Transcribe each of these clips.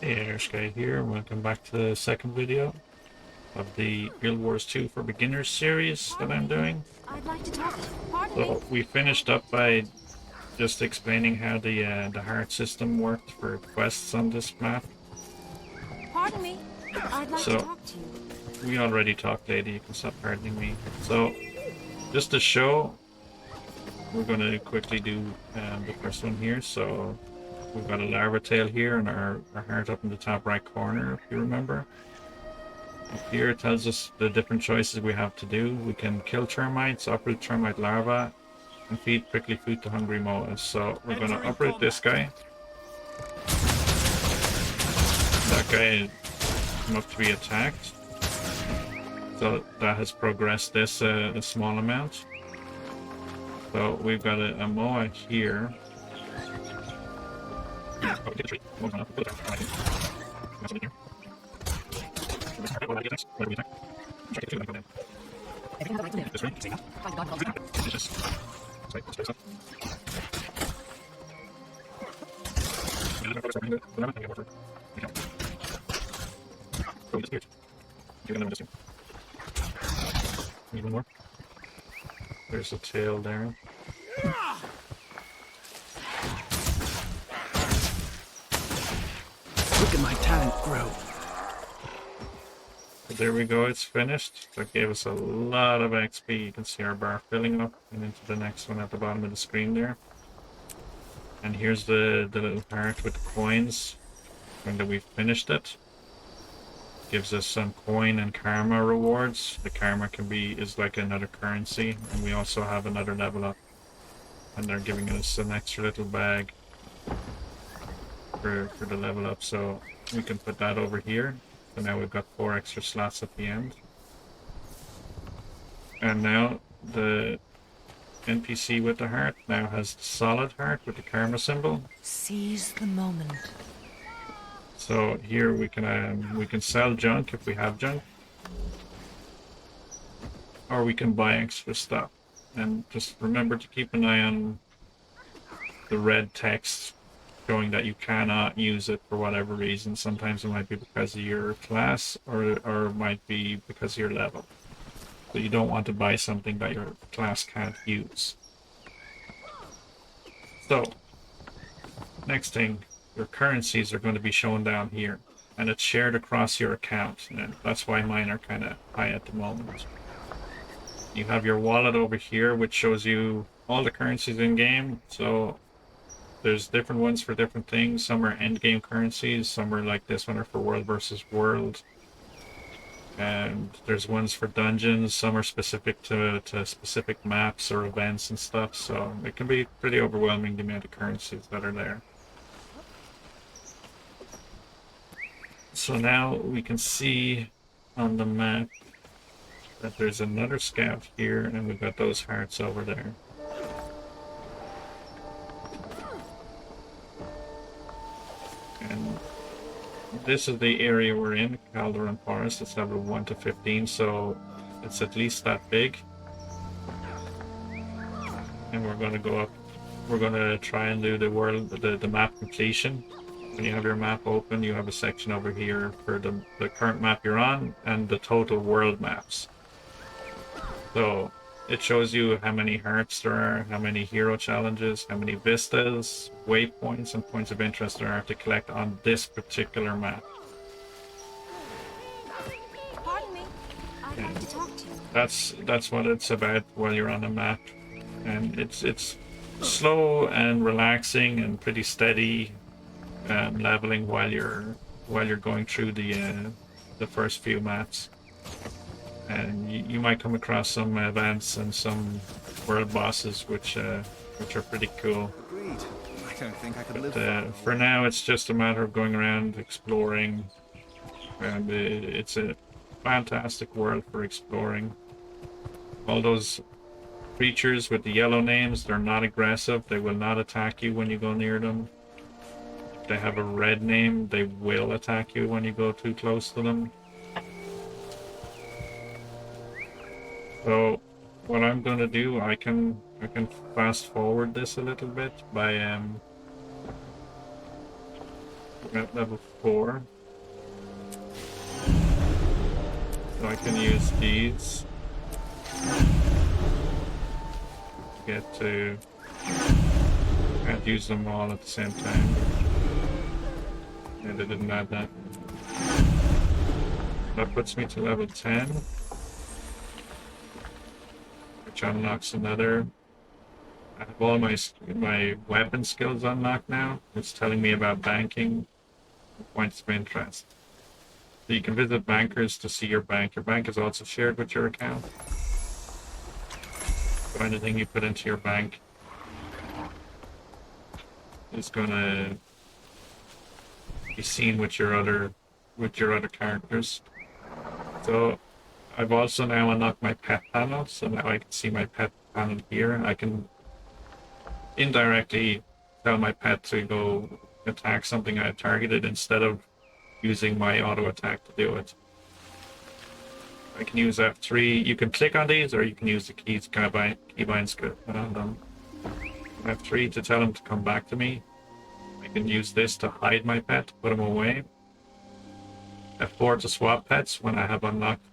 Hey, Sky here. Welcome back to the second video of the Guild Wars 2 for Beginners series that I'm doing. I'd like to talk. Pardon me. So we finished up by just explaining how the heart system worked for quests on this map. Pardon me. I'd like to So talk to you. we already talked, lady. You can stop pardoning me. So just to show, we're going to quickly do the first one here. So we've got a larva tail here and our heart up in the top right corner, if you remember. Up here it tells us the different choices we have to do. We can kill termites, uproot termite larvae, and feed prickly food to hungry moas. So we're going to uproot this guy. That guy come up to be attacked. So that has progressed this a small amount. So we've got a moa here. Even more. There's a tail there. Look at my talent grow. There we go, it's finished. That gave us a lot of XP. You can see our bar filling up and into the next one at the bottom of the screen there. And here's the little part with the coins. When that we've finished it. Gives us some coin and karma rewards. The karma is like another currency, and we also have another level up. And they're giving us an extra little bag for the level up, so we can put that over here. So now we've got 4 extra slots at the end. And now the NPC with the heart now has the solid heart with the karma symbol. Seize the moment. So here we can sell junk if we have junk, or we can buy extra stuff. And just remember to keep an eye on the red text showing that you cannot use it for whatever reason. Sometimes it might be because of your class, or it might be because of your level. So you don't want to buy something that your class can't use. So, next thing, your currencies are going to be shown down here. And it's shared across your account. And that's why mine are kind of high at the moment. You have your wallet over here, which shows you all the currencies in game. So there's different ones for different things. Some are end game currencies, some are like this one are for world versus world. And there's ones for dungeons, some are specific to specific maps or events and stuff. So it can be pretty overwhelming, the amount of currencies that are there. So now we can see on the map that there's another scout here, and we've got those hearts over there. And this is the area we're in, Calderon Forest. It's level 1 to 15, so it's at least that big. And we're going to go up. We're going to try and do the map completion. When you have your map open, you have a section over here for the current map you're on and the total world maps. So it shows you how many hearts there are, how many hero challenges, how many vistas, waypoints, and points of interest there are to collect on this particular map. Pardon me. I'd like to talk to you. That's what it's about while you're on a map, and it's slow and relaxing and pretty steady leveling while you're going through the first few maps. And you might come across some events and some world bosses which are pretty cool. Agreed. I don't think I could But live for now, it's just a matter of going around exploring, and it's a fantastic world for exploring. All those creatures with the yellow names, they're not aggressive. They will not attack you when you go near them. If they have a red name, they will attack you when you go too close to them. So what I'm going to do, I can fast forward this a little bit by I'm at level 4. So I can use these to get to... Can't use them all at the same time. And I didn't add that. That puts me to level 10. Which unlocks another... I have all my weapon skills unlocked now. It's telling me about banking, points of interest. So you can visit bankers to see your bank. Your bank is also shared with your account. So anything you put into your bank is gonna be seen with your other characters. So I've also now unlocked my pet panel, so now I can see my pet panel here. I can indirectly tell my pet to go attack something I targeted instead of using my auto attack to do it. I can use F3. You can click on these, or you can use the keybind script on them. F3 to tell him to come back to me. I can use this to hide my pet, to put him away. F4 to swap pets when I have unlocked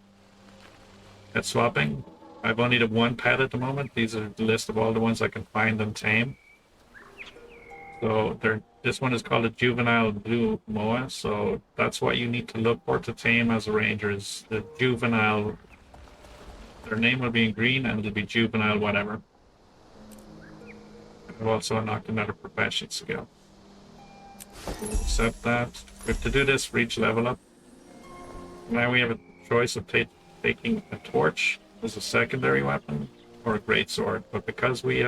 pet swapping. I've only the one pet at the moment. These are the list of all the ones I can find and tame. So this one is called a juvenile blue moa, so that's what you need to look for to tame as a ranger, is the juvenile. Their name will be in green and it'll be juvenile whatever. I've also unlocked another profession skill. We'll accept that. We have to do this for each level up. Now we have a choice of taking a torch as a secondary weapon or a greatsword, but because we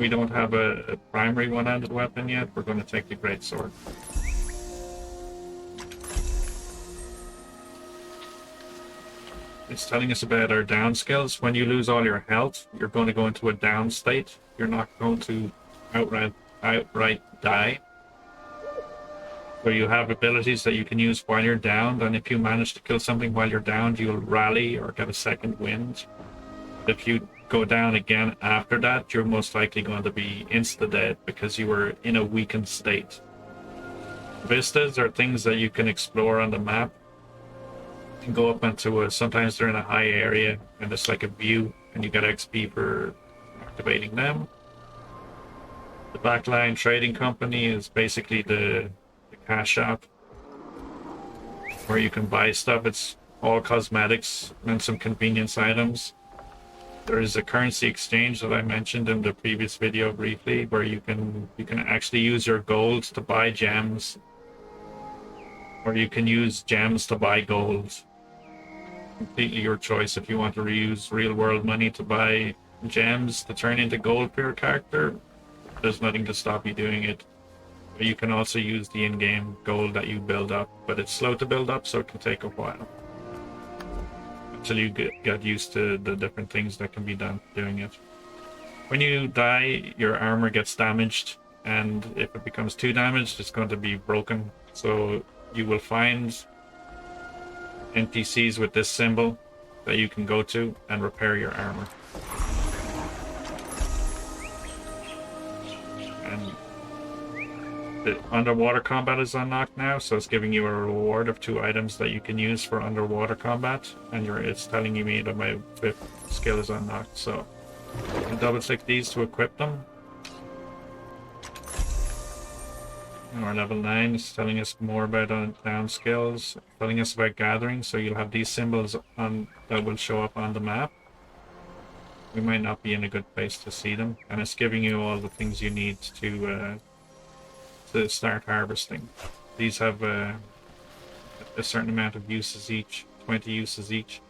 don't have a primary one-handed weapon yet, we're going to take the greatsword. It's telling us about our down skills. When you lose all your health, you're going to go into a down state. You're not going to outright die. So you have abilities that you can use while you're downed, and if you manage to kill something while you're downed, you'll rally or get a second wind. If you go down again after that, you're most likely going to be insta-dead because you were in a weakened state. Vistas are things that you can explore on the map. You can go up onto sometimes they're in a high area and it's like a view and you get XP for activating them. The Backline Trading Company is basically the cash shop where you can buy stuff. It's all cosmetics and some convenience items. There is a currency exchange that I mentioned in the previous video briefly, where you can actually use your gold to buy gems, or you can use gems to buy gold. Completely your choice. If you want to reuse real world money to buy gems to turn into gold for your character, there's nothing to stop you doing it. But you can also use the in-game gold that you build up, but it's slow to build up, so it can take a while until you get used to the different things that can be done doing it. When you die, your armor gets damaged, and if it becomes too damaged, it's going to be broken. So you will find NPCs with this symbol that you can go to and repair your armor. And the underwater combat is unlocked now, so it's giving you a reward of 2 items that you can use for underwater combat, and it's telling me that my 5th skill is unlocked, so you can double click these to equip them. Our level 9 is telling us more about down skills, telling us about gathering, so you'll have these symbols that will show up on the map. We might not be in a good place to see them, and it's giving you all the things you need to start harvesting. These have a certain amount of uses each, 20 uses each.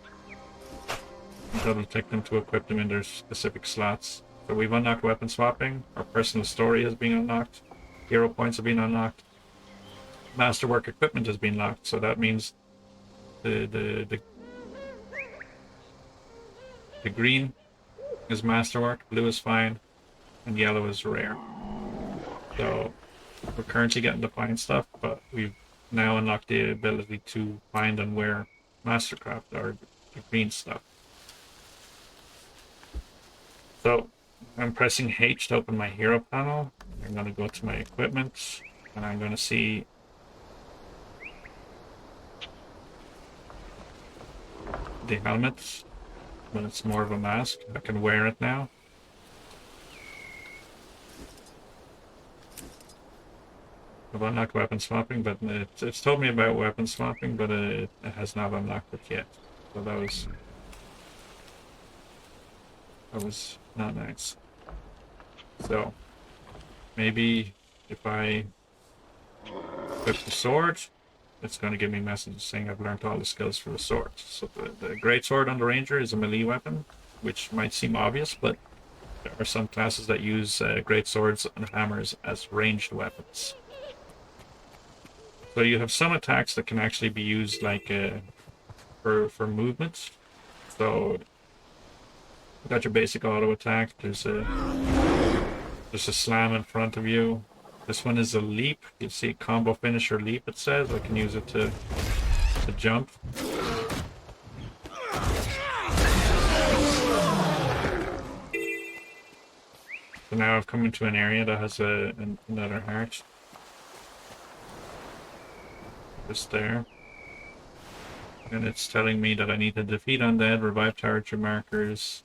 Double click them to equip them in their specific slots. So we've unlocked weapon swapping, our personal story has been unlocked, hero points have been unlocked, masterwork equipment has been locked, so that means the green is masterwork, blue is fine, and yellow is rare. So we're currently getting to find stuff, but we've now unlocked the ability to find and wear Mastercraft, or the green stuff. So I'm pressing H to open my hero panel. I'm going to go to my equipment, and I'm going to see the helmet, but it's more of a mask. I can wear it now. I've unlocked weapon swapping, but it's told me about weapon swapping, but it has not unlocked it yet. So that was not nice. So maybe if I equip the sword, it's going to give me messages saying I've learned all the skills for the sword. So the great sword on the ranger is a melee weapon, which might seem obvious, but there are some classes that use great swords and hammers as ranged weapons. So you have some attacks that can actually be used like for movement. So you got your basic auto attack. There's a slam in front of you. This one is a leap. You see combo finisher leap, it says. I can use it to jump. So now I've come into an area that has another heart. Just there. And it's telling me that I need to defeat undead, revive territory markers,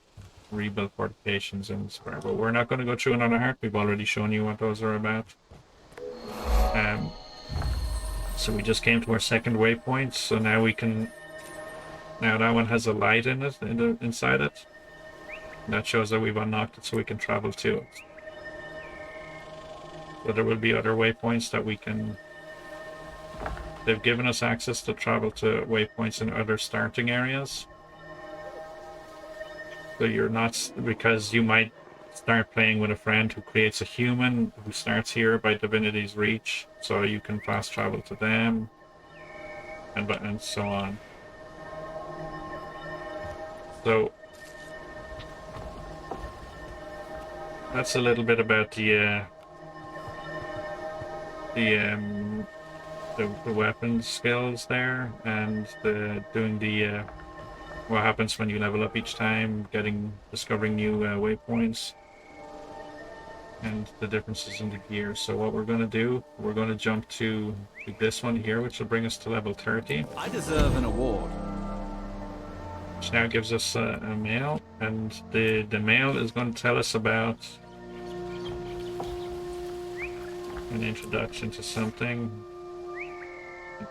rebuild fortifications, and square. But we're not going to go through another heart. We've already shown you what those are about. So we just came to our second waypoint. So now we can. Now that one has a light in it, inside it. That shows that we've unlocked it, so we can travel to it. So there will be other waypoints that we can. They've given us access to travel to waypoints in other starting areas. So you're not, because you might start playing with a friend who creates a human who starts here by Divinity's Reach, so you can fast travel to them, and so on. So that's a little bit about the weapon skills there, and doing the what happens when you level up each time, discovering new waypoints, and the differences in the gear. So what we're going to do, we're going to jump to this one here, which will bring us to level 30. I deserve an award. Which now gives us a mail, and the mail is going to tell us about an introduction to something.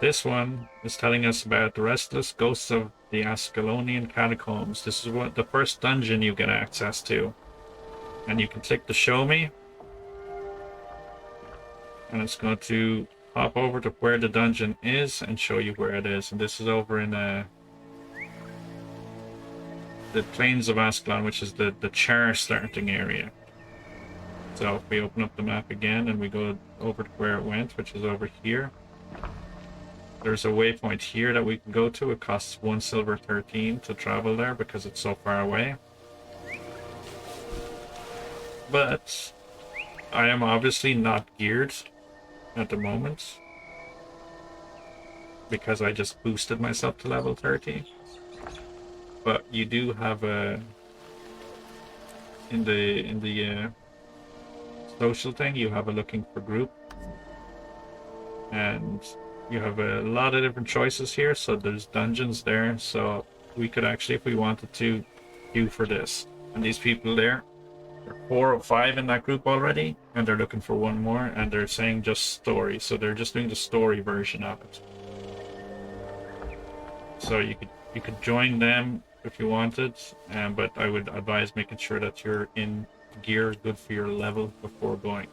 This one is telling us about the restless ghosts of the Ascalonian catacombs. This is the first dungeon you get access to. And you can click the show me. And it's going to hop over to where the dungeon is and show you where it is. And this is over in the Plains of Ascalon, which is the char starting area. So if we open up the map again and we go over to where it went, which is over here. There's a waypoint here that we can go to. It costs 1 silver 13 to travel there because it's so far away. But I am obviously not geared at the moment because I just boosted myself to level 30. But you do have in the social thing, you have a looking for group, and you have a lot of different choices here. So there's dungeons there, so we could actually, if we wanted to, queue for this. And these people there are 4 or 5 in that group already, and they're looking for one more, and they're saying just story, so they're just doing the story version of it. So you could join them if you wanted, but I would advise making sure that you're in gear good for your level before going.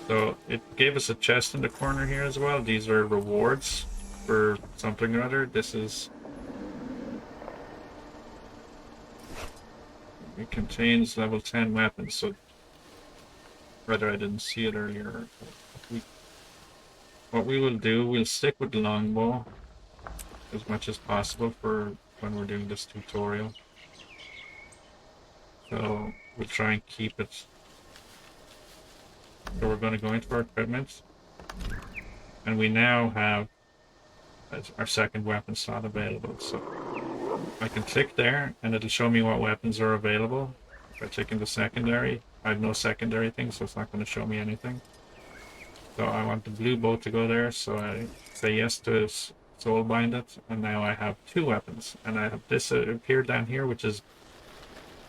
So it gave us a chest in the corner here as well. These are rewards for something or other. This is... It contains level 10 weapons, so... Rather, I didn't see it earlier. What we will do, we'll stick with the longbow as much as possible for when we're doing this tutorial. So we'll try and keep it. So we're going to go into our equipment, and we now have our second weapon slot available. So I can click there and it'll show me what weapons are available. If I click into secondary, I have no secondary thing, so it's not going to show me anything. So I want the blue bow to go there, so I say yes to soulbind it, and now I have 2 weapons. And I have this appear down here, which is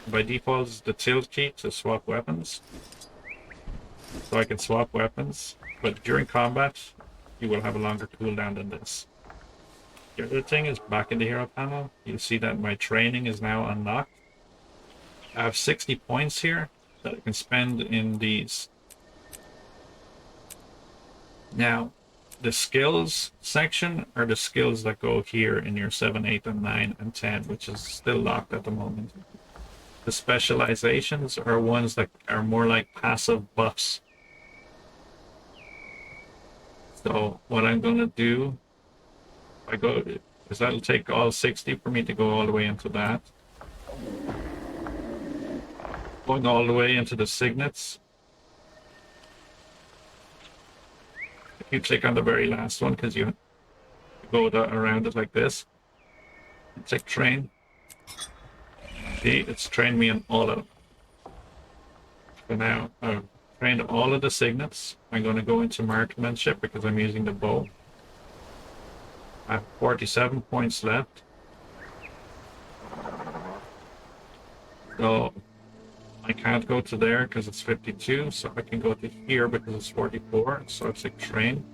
by default is the tilt key to swap weapons. So I can swap weapons, but during combat, you will have a longer cooldown than this. The other thing is back in the hero panel, you'll see that my training is now unlocked. I have 60 points here that I can spend in these. Now, the skills section are the skills that go here in your 7, 8, and 9, and 10, which is still locked at the moment. The specializations are ones that are more like passive buffs. So what I'm going to do, if I go, is that'll take all 60 for me to go all the way into that. Going all the way into the signets. If you click on the very last one, because you go around it like this, click train. See, it's trained me on all of them. So now I've trained all of the signets. I'm going to go into marksmanship because I'm using the bow. I have 47 points left. So I can't go to there because it's 52, so I can go to here because it's 44, so it's like train.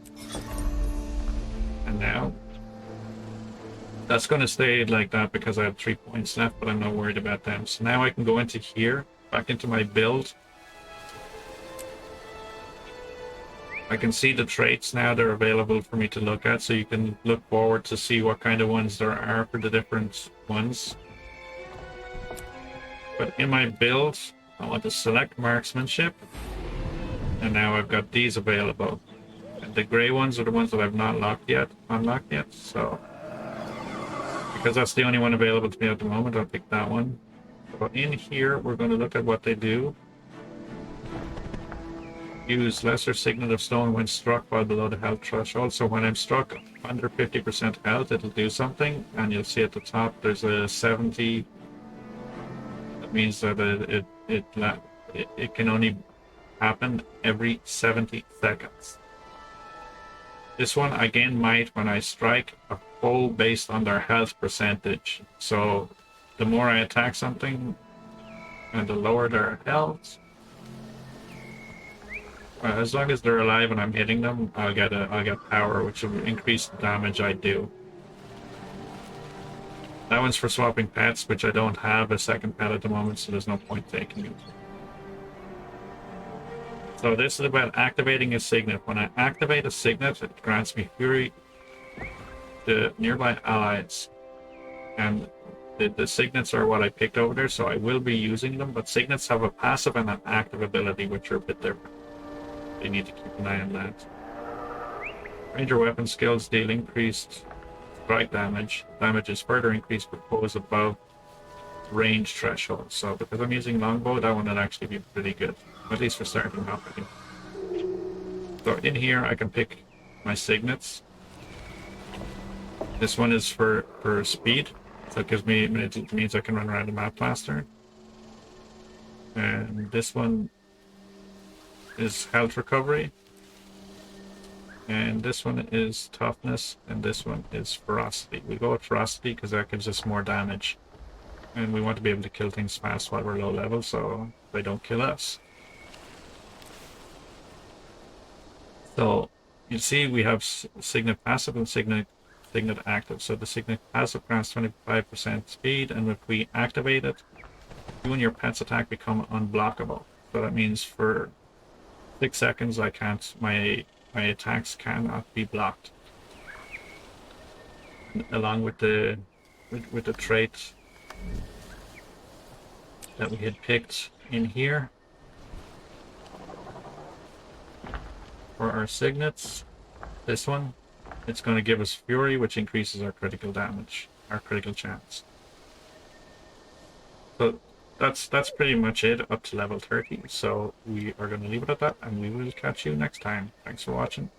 And now that's going to stay like that because I have 3 points left, but I'm not worried about them. So now I can go into here, back into my build. I can see the traits now, they're available for me to look at, so you can look forward to see what kind of ones there are for the different ones. But in my build, I want to select marksmanship, and now I've got these available. And the gray ones are the ones that I've not unlocked yet, so because that's the only one available to me at the moment, I'll pick that one. So in here, we're going to look at what they do. Use lesser signet of stone when struck while below the health threshold. So when I'm struck under 50% health, it'll do something, and you'll see at the top there's a 70. That means that it can only happen every 70 seconds. This one again might when I strike a foe based on their health percentage. So the more I attack something and the lower their health, as long as they're alive and I'm hitting them, I'll get power, which will increase the damage I do. That one's for swapping pets, which I don't have a second pet at the moment, so there's no point taking it. So this is about activating a signet. When I activate a signet, it grants me fury to nearby allies. And the signets are what I picked over there, so I will be using them, but signets have a passive and an active ability, which are a bit different. You need to keep an eye on that. Ranger weapon skills deal increased strike damage. Damage is further increased with bows above range threshold. So because I'm using longbow, that one would actually be pretty good. At least for starting off with you. So in here I can pick my signets. This one is for speed. So it gives me, it means I can run around the map faster. And this one is health recovery, and this one is toughness, and this one is ferocity. We go with ferocity because that gives us more damage, and we want to be able to kill things fast while we're low level so they don't kill us. So you see we have signet passive and signet active. So the signet passive grants 25% speed, and if we activate it, you and your pet's attack become unblockable. So that means for 6 seconds I can't, my attacks cannot be blocked. Along with the trait that we had picked in here for our signets, this one, it's going to give us fury, which increases our critical damage, our critical chance. So that's pretty much it up to level 30. So we are going to leave it at that, and we will catch you next time. Thanks for watching.